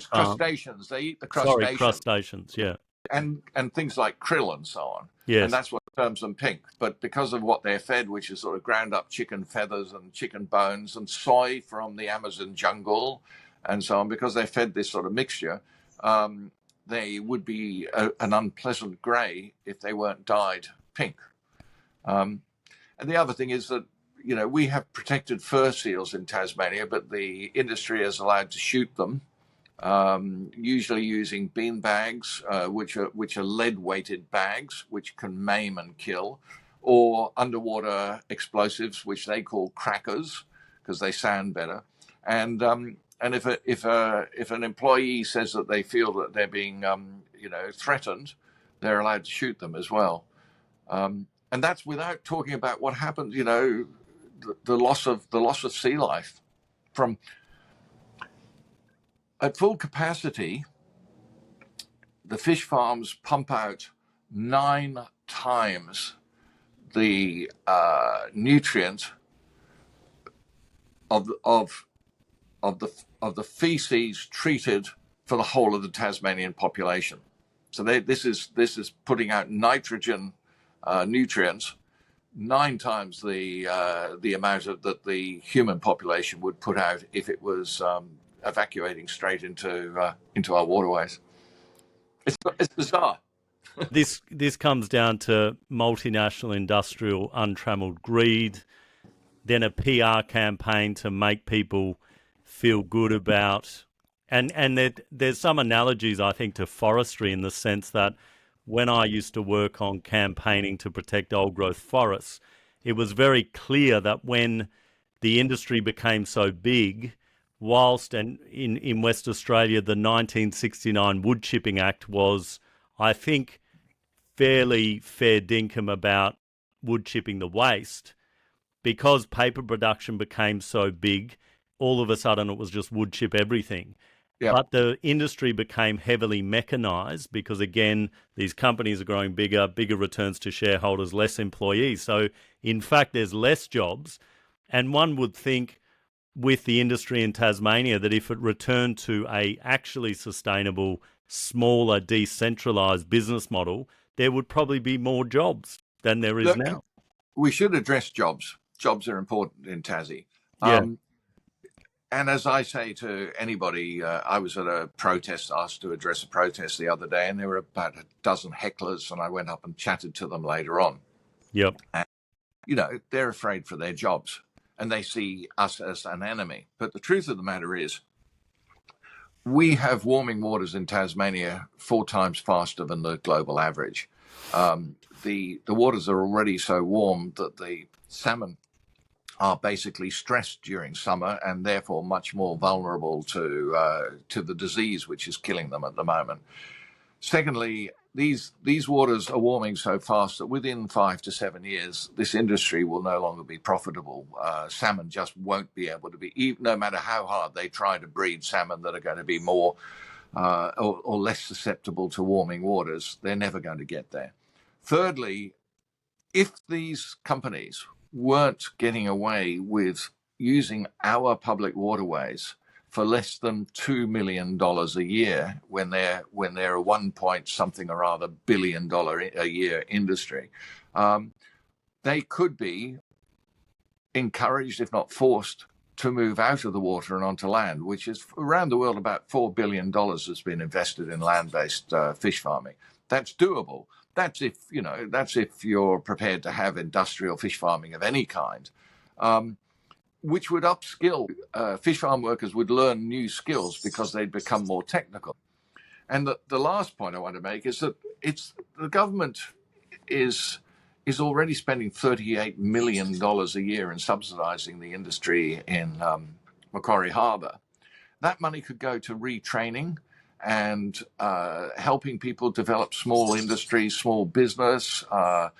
crustaceans. They eat the crustaceans. Crustaceans, yeah. And things like krill and so on. Yes. And that's what turns them pink. But because of what they're fed, which is sort of ground up chicken feathers and chicken bones and soy from the Amazon jungle and so on, because they're fed this sort of mixture, they would be an unpleasant grey if they weren't dyed pink. And the other thing is that, we have protected fur seals in Tasmania, but the industry is allowed to shoot them, usually using bean bags, which are lead-weighted bags, which can maim and kill, or underwater explosives, which they call crackers because they sound better. And if an employee says that they feel that they're being threatened, they're allowed to shoot them as well. And that's without talking about what happens, the loss of sea life from. At full capacity, the fish farms pump out 9 times the nutrient of the feces treated for the whole of the Tasmanian population. So this is putting out nitrogen nutrients 9 times the amount that the human population would put out if it was evacuating straight into our waterways. It's bizarre. This comes down to multinational industrial untrammeled greed, then a PR campaign to make people feel good about, and there's some analogies I think to forestry in the sense that when I used to work on campaigning to protect old growth forests, it was very clear that when the industry became so big, whilst and in West Australia, the 1969 Wood Chipping Act was, I think, fairly fair dinkum about wood chipping the waste, because paper production became so big, all of a sudden it was just wood chip everything. Yep. But the industry became heavily mechanized because, again, these companies are growing bigger returns to shareholders, less employees. So, in fact, there's less jobs. And one would think with the industry in Tasmania that if it returned to a actually sustainable, smaller, decentralized business model, there would probably be more jobs than there is now. We should address jobs. Jobs are important in Tassie. Yeah. And as I say to anybody, I was at a protest, asked to address a protest the other day, and there were about a dozen hecklers, and I went up and chatted to them later on. Yep. And, they're afraid for their jobs and they see us as an enemy. But the truth of the matter is, we have warming waters in Tasmania 4 times faster than the global average. The waters are already so warm that the salmon are basically stressed during summer and therefore much more vulnerable to the disease which is killing them at the moment. Secondly, these waters are warming so fast that within 5 to 7 years, this industry will no longer be profitable. Salmon just won't be able to be, no matter how hard they try to breed salmon that are going to be more or less susceptible to warming waters. They're never going to get there. Thirdly, if these companies weren't getting away with using our public waterways for less than $2 million a year when they're a 1 point something or other billion dollar a year industry, they could be encouraged, if not forced, to move out of the water and onto land, which is around the world about $4 billion has been invested in land-based fish farming. That's doable. That's if you're prepared to have industrial fish farming of any kind, which would upskill fish farm workers would learn new skills because they'd become more technical. And the last point I want to make is that the government is already spending $38 million a year in subsidizing the industry in Macquarie Harbour. That money could go to retraining and helping people develop small industries, small business. There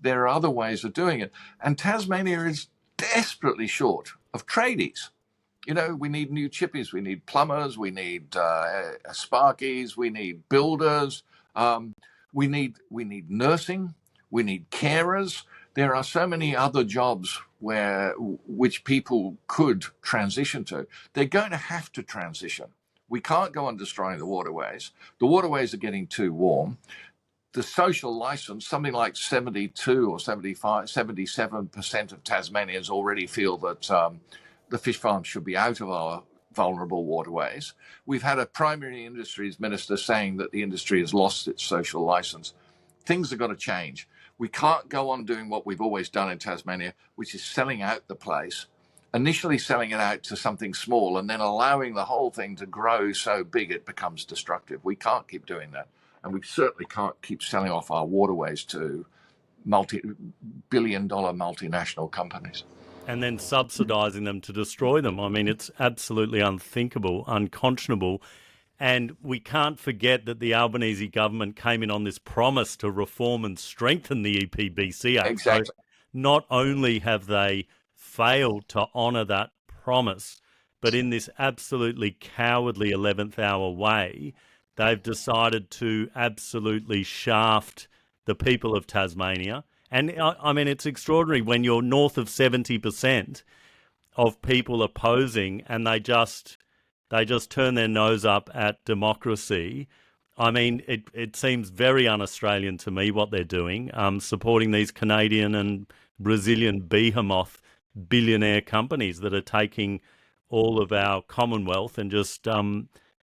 are other ways of doing it. And Tasmania is desperately short of tradies. We need new chippies, we need plumbers, we need sparkies, we need builders, we need nursing, we need carers. There are so many other jobs which people could transition to. They're going to have to transition. We can't go on destroying the waterways. The waterways are getting too warm. The social license, something like 72 or 75, 77% of Tasmanians already feel that the fish farms should be out of our vulnerable waterways. We've had a primary industries minister saying that the industry has lost its social license. Things have got to change. We can't go on doing what we've always done in Tasmania, which is selling out the place, initially selling it out to something small and then allowing the whole thing to grow so big it becomes destructive. We can't keep doing that. And we certainly can't keep selling off our waterways to multi-billion-dollar multinational companies. And then subsidising them to destroy them. I mean, it's absolutely unthinkable, unconscionable. And we can't forget that the Albanese government came in on this promise to reform and strengthen the EPBC Act. Exactly. So not only have they failed to honour that promise, but in this absolutely cowardly 11th hour way, they've decided to absolutely shaft the people of Tasmania. And I mean, it's extraordinary when you're north of 70% of people opposing and they just turn their nose up at democracy. I mean, it seems very un-Australian to me what they're doing, supporting these Canadian and Brazilian behemoth billionaire companies that are taking all of our Commonwealth and just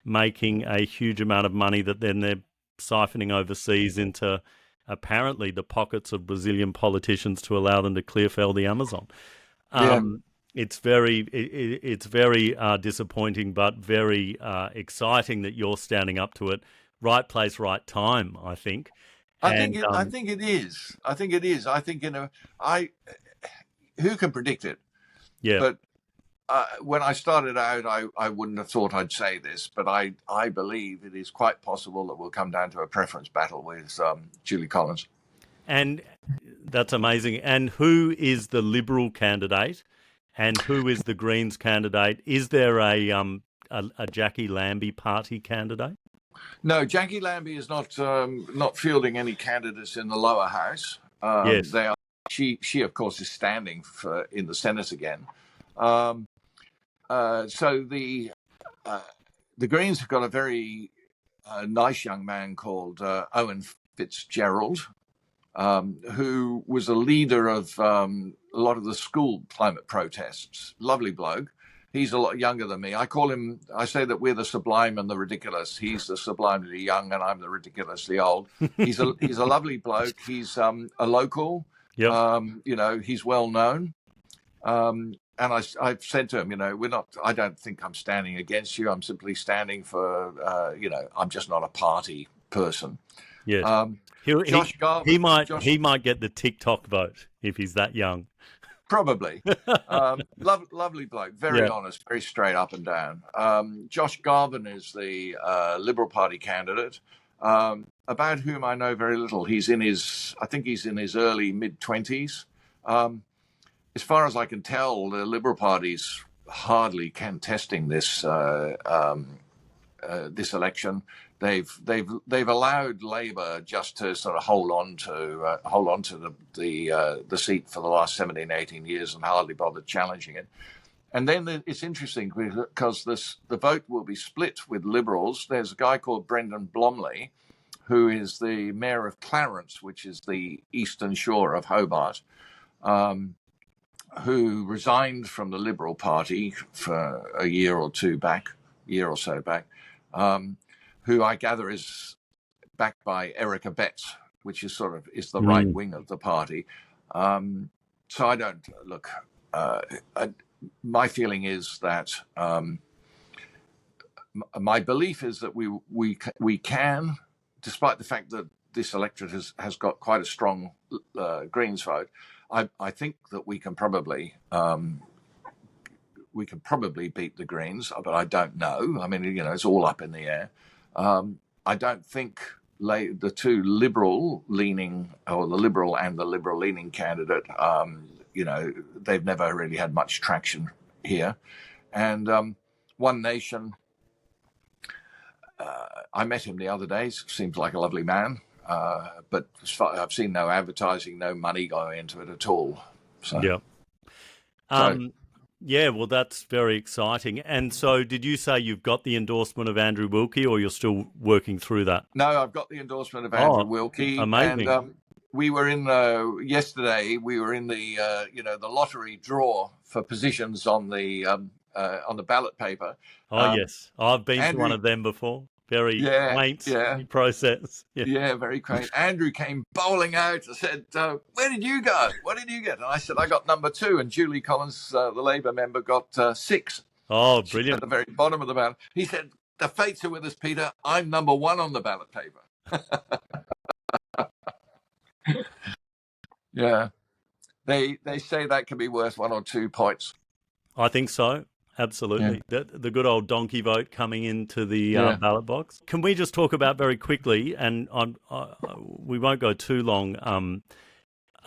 making a huge amount of money that then they're siphoning overseas into apparently the pockets of Brazilian politicians to allow them to clear fell the Amazon. It's very disappointing, but very exciting that you're standing up to it. Right place, right time, I think. I think it is. I think it is. I think, who can predict it? Yeah. But when I started out, I wouldn't have thought I'd say this, but I believe it is quite possible that we'll come down to a preference battle with Julie Collins. And that's amazing. And who is the Liberal candidate and who is the Greens candidate? Is there a Jackie Lambie party candidate? No, Jackie Lambie is not fielding any candidates in the lower house. Yes. They are. She of course is standing in the Senate again. So the Greens have got a very nice young man called Owen Fitzgerald, who was a leader of a lot of the school climate protests. Lovely bloke. He's a lot younger than me. I say that we're the sublime and the ridiculous. He's the sublimely young and I'm the ridiculously old. He's a lovely bloke. He's a local. Yep. He's well known. And I've said to him, I don't think I'm standing against you. I'm simply standing for, I'm just not a party person. Yes. Josh Garvin. He might get the TikTok vote if he's that young. Probably. Lovely bloke, very honest, very straight up and down. Josh Garvin is the Liberal Party candidate, about whom I know very little. I think he's in his early mid-20s. As far as I can tell, the Liberal Party's hardly contesting this election. They've allowed Labor just to sort of hold on to the seat for the last 17, 18 years and hardly bothered challenging it. And then it's interesting because the vote will be split with Liberals. There's a guy called Brendan Blomley, who is the mayor of Clarence, which is the eastern shore of Hobart, who resigned from the Liberal Party for a year or so back, who I gather is backed by Erica Betts, which is the right wing of the party. So I don't look. My feeling is that my belief is that we can, despite the fact that this electorate has got quite a strong Greens vote. I think that we can probably beat the Greens, but I don't know. I mean, it's all up in the air. I don't think the two liberal-leaning, or the Liberal and the liberal-leaning candidate, they've never really had much traction here. And One Nation, I met him the other day. Seems like a lovely man, but I've seen no advertising, no money going into it at all. So. Yeah. Yeah, well, that's very exciting. And so did you say you've got the endorsement of Andrew Wilkie, or you're still working through that? No, I've got the endorsement of Andrew Wilkie. Amazing. And we were in, yesterday, we were in the lottery draw for positions on the ballot paper. Yes. I've been to one of them before. Very quaint process. Yeah, very quaint. Andrew came bowling out and said, where did you go? What did you get? And I said, I got number 2. And Julie Collins, the Labour member, got 6. Oh, brilliant. At the very bottom of the ballot. He said, the fates are with us, Peter. I'm number 1 on the ballot paper. Yeah. They say that can be worth 1 or 2 points. I think so. Absolutely. Yeah. The good old donkey vote coming into the ballot box. Can we just talk about very quickly, and we won't go too long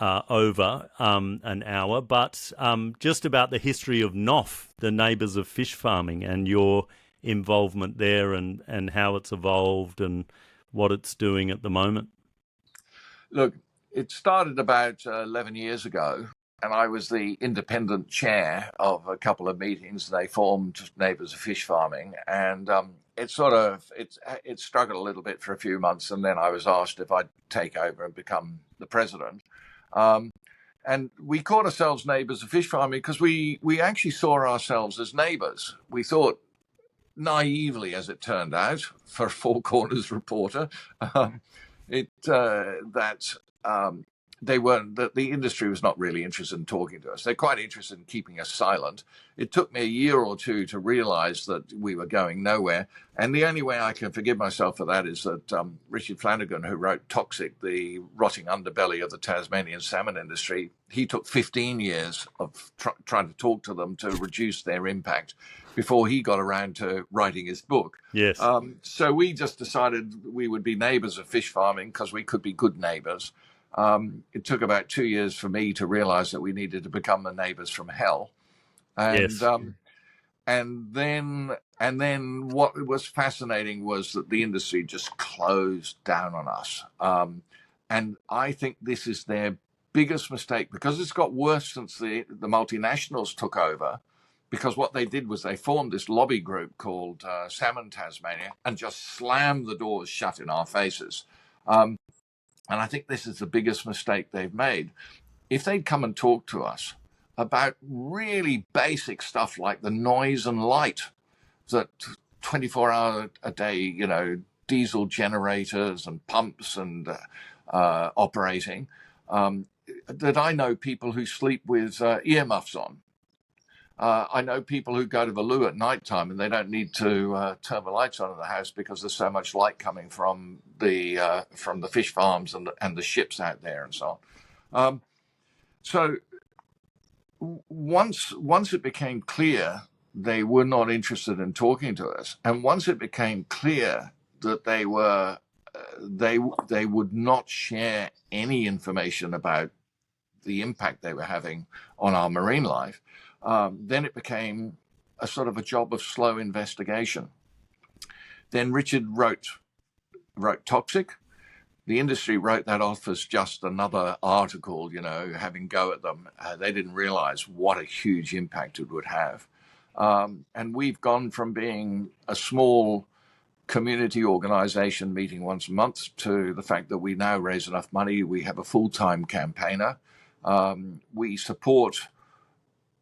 over an hour, but just about the history of NOF, the Neighbours of Fish Farming, and your involvement there and how it's evolved and what it's doing at the moment. Look, it started about 11 years ago. And I was the independent chair of a couple of meetings. They formed Neighbours of Fish Farming, and it struggled a little bit for a few months, and then I was asked if I'd take over and become the president. And we called ourselves Neighbours of Fish Farming because we actually saw ourselves as neighbours. We thought, naively, as it turned out, for a Four Corners reporter, the industry was not really interested in talking to us. They're quite interested in keeping us silent. It took me a year or two to realize that we were going nowhere. And the only way I can forgive myself for that is that Richard Flanagan, who wrote Toxic, the rotting underbelly of the Tasmanian salmon industry, he took 15 years of trying to talk to them to reduce their impact before he got around to writing his book. Yes. So we just decided we would be neighbours of fish farming because we could be good neighbours. It took about 2 years for me to realize that we needed to become the neighbors from hell. And, yes. And then what was fascinating was that the industry just closed down on us. And I think this is their biggest mistake because it's got worse since the multinationals took over. Because what they did was they formed this lobby group called Salmon Tasmania and just slammed the doors shut in our faces. And I think this is the biggest mistake they've made. If they'd come and talk to us, about really basic stuff like the noise and light that 24 hour a day, diesel generators and pumps and operating, that I know people who sleep with earmuffs on. I know people who go to the loo at night time and they don't need to turn the lights on in the house because there's so much light coming from the fish farms and the ships out there and so on. So once it became clear they were not interested in talking to us, and once it became clear that they would not share any information about the impact they were having on our marine life, then it became a sort of a job of slow investigation. Then Richard wrote Toxic. The industry wrote that off as just another article, having go at them. They didn't realize what a huge impact it would have. And we've gone from being a small community organization meeting once a month to the fact that we now raise enough money. We have a full-time campaigner. We support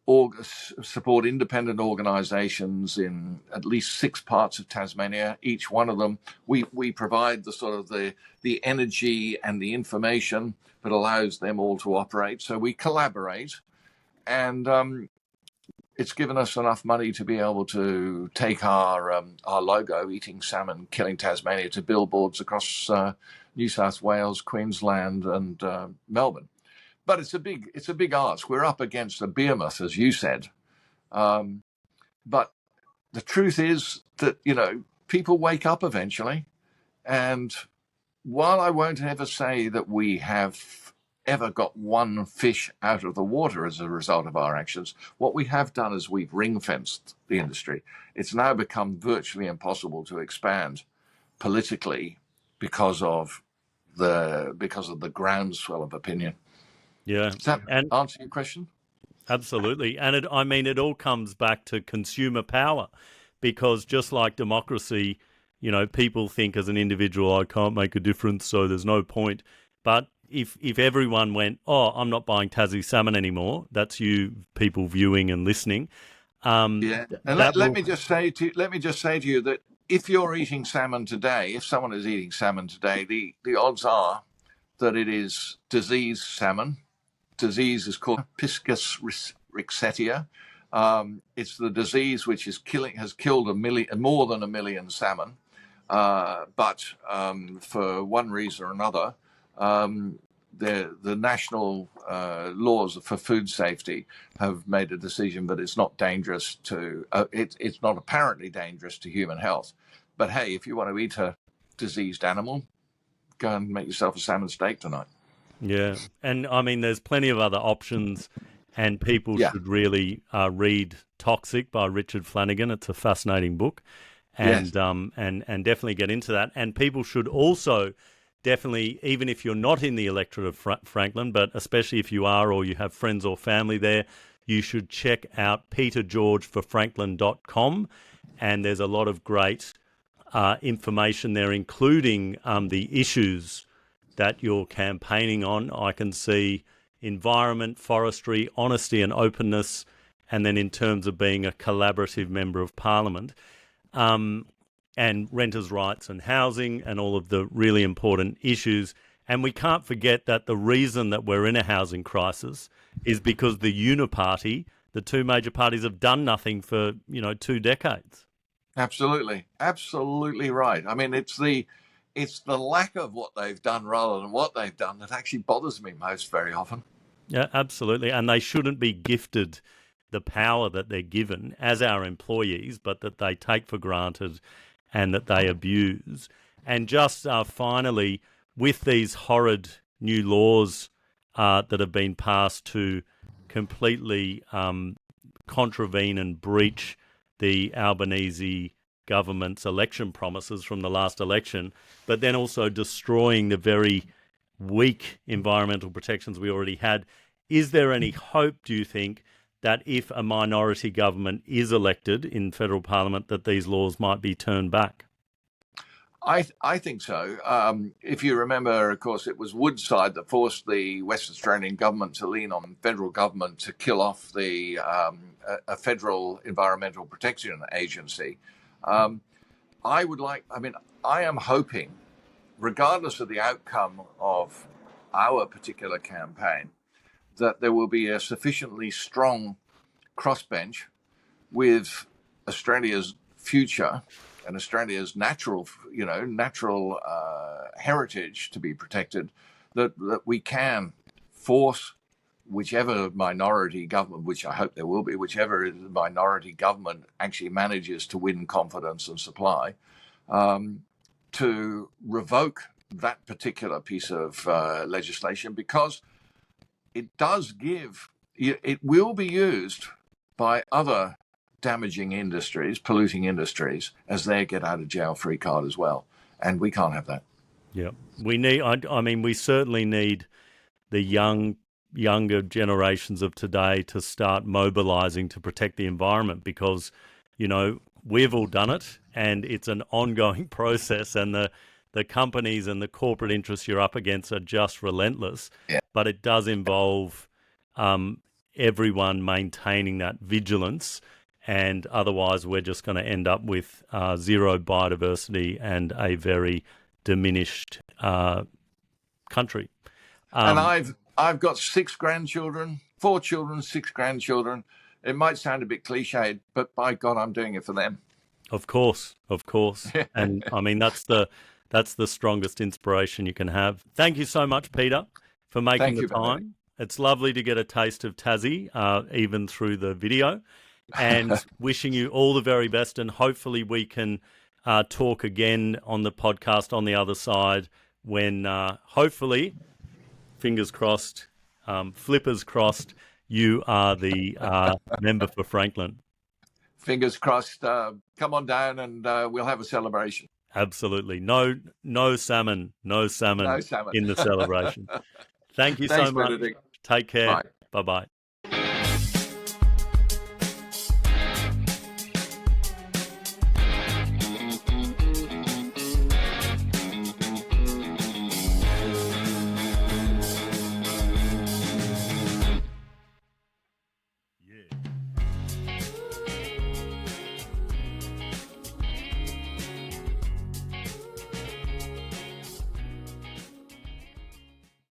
independent organizations in at least 6 parts of Tasmania. Each one of them, we provide the sort of the energy and the information that allows them all to operate. So we collaborate, and it's given us enough money to be able to take our logo, Eating Salmon, Killing Tasmania, to billboards across New South Wales, Queensland, and Melbourne. But it's a big ask. We're up against a behemoth, as you said. But the truth is that, people wake up eventually. And while I won't ever say that we have ever got one fish out of the water as a result of our actions, what we have done is we've ring-fenced the industry. It's now become virtually impossible to expand politically because of the groundswell of opinion. Yeah. Does that answer your question? Absolutely. And it all comes back to consumer power, because just like democracy, people think as an individual, I can't make a difference, so there's no point. But if everyone went, oh, I'm not buying Tassie salmon anymore, that's you people viewing and listening. Yeah. And let me just say to you that if you're eating salmon today, if someone is eating salmon today, the odds are that it is diseased salmon. Disease is called Piscis rixatia. It's the disease which has killed more than a million salmon. But for one reason or another, the national laws for food safety have made a decision that it's not dangerous to. It's not apparently dangerous to human health. But hey, if you want to eat a diseased animal, go and make yourself a salmon steak tonight. Yeah. And there's plenty of other options, and people should really read Toxic by Richard Flanagan. It's a fascinating book, and and definitely get into that. And people should also definitely, even if you're not in the electorate of Franklin, but especially if you are or you have friends or family there, you should check out petergeorgeforfranklin.com, and there's a lot of great information there, including the issues that you're campaigning on. I can see environment, forestry, honesty and openness, and then in terms of being a collaborative member of Parliament, and renters' rights and housing and all of the really important issues. And we can't forget that the reason that we're in a housing crisis is because the Uniparty, the 2 major parties, have done nothing for, 2 decades. Absolutely. Absolutely right. It's the lack of what they've done rather than what they've done that actually bothers me most very often. Yeah, absolutely. And they shouldn't be gifted the power that they're given as our employees, but that they take for granted and that they abuse. And just finally, with these horrid new laws that have been passed to completely contravene and breach the Albanese government's election promises from the last election, but then also destroying the very weak environmental protections we already had. Is there any hope, do you think, that if a minority government is elected in federal parliament, that these laws might be turned back? I think so. If you remember, of course, it was Woodside that forced the West Australian government to lean on federal government to kill off a federal environmental protection agency. Um, I am hoping, regardless of the outcome of our particular campaign, that there will be a sufficiently strong crossbench with Australia's future and Australia's natural heritage to be protected, that we can force whichever minority government, which I hope there will be, whichever minority government actually manages to win confidence and supply, to revoke that particular piece of legislation, because it will be used by other damaging industries, polluting industries, as they get out of jail free card as well. And we can't have that. Yeah. We certainly need the younger generations of today to start mobilizing to protect the environment, because, we've all done it and it's an ongoing process, and the companies and the corporate interests you're up against are just relentless. Yeah. But it does involve everyone maintaining that vigilance, and otherwise we're just going to end up with zero biodiversity and a very diminished country. And I've got 6 grandchildren, 4 children, 6 grandchildren. It might sound a bit cliched, but by God, I'm doing it for them. Of course. And that's the strongest inspiration you can have. Thank you so much, Peter, for making the time. Benedict. It's lovely to get a taste of Tassie, even through the video, and wishing you all the very best. And hopefully we can talk again on the podcast on the other side when hopefully, fingers crossed, flippers crossed, you are the member for Franklin. Fingers crossed. Come on down and we'll have a celebration. Absolutely. No salmon in the celebration. Thank you Thanks, so much. Benedict. Take care. Bye. Bye-bye.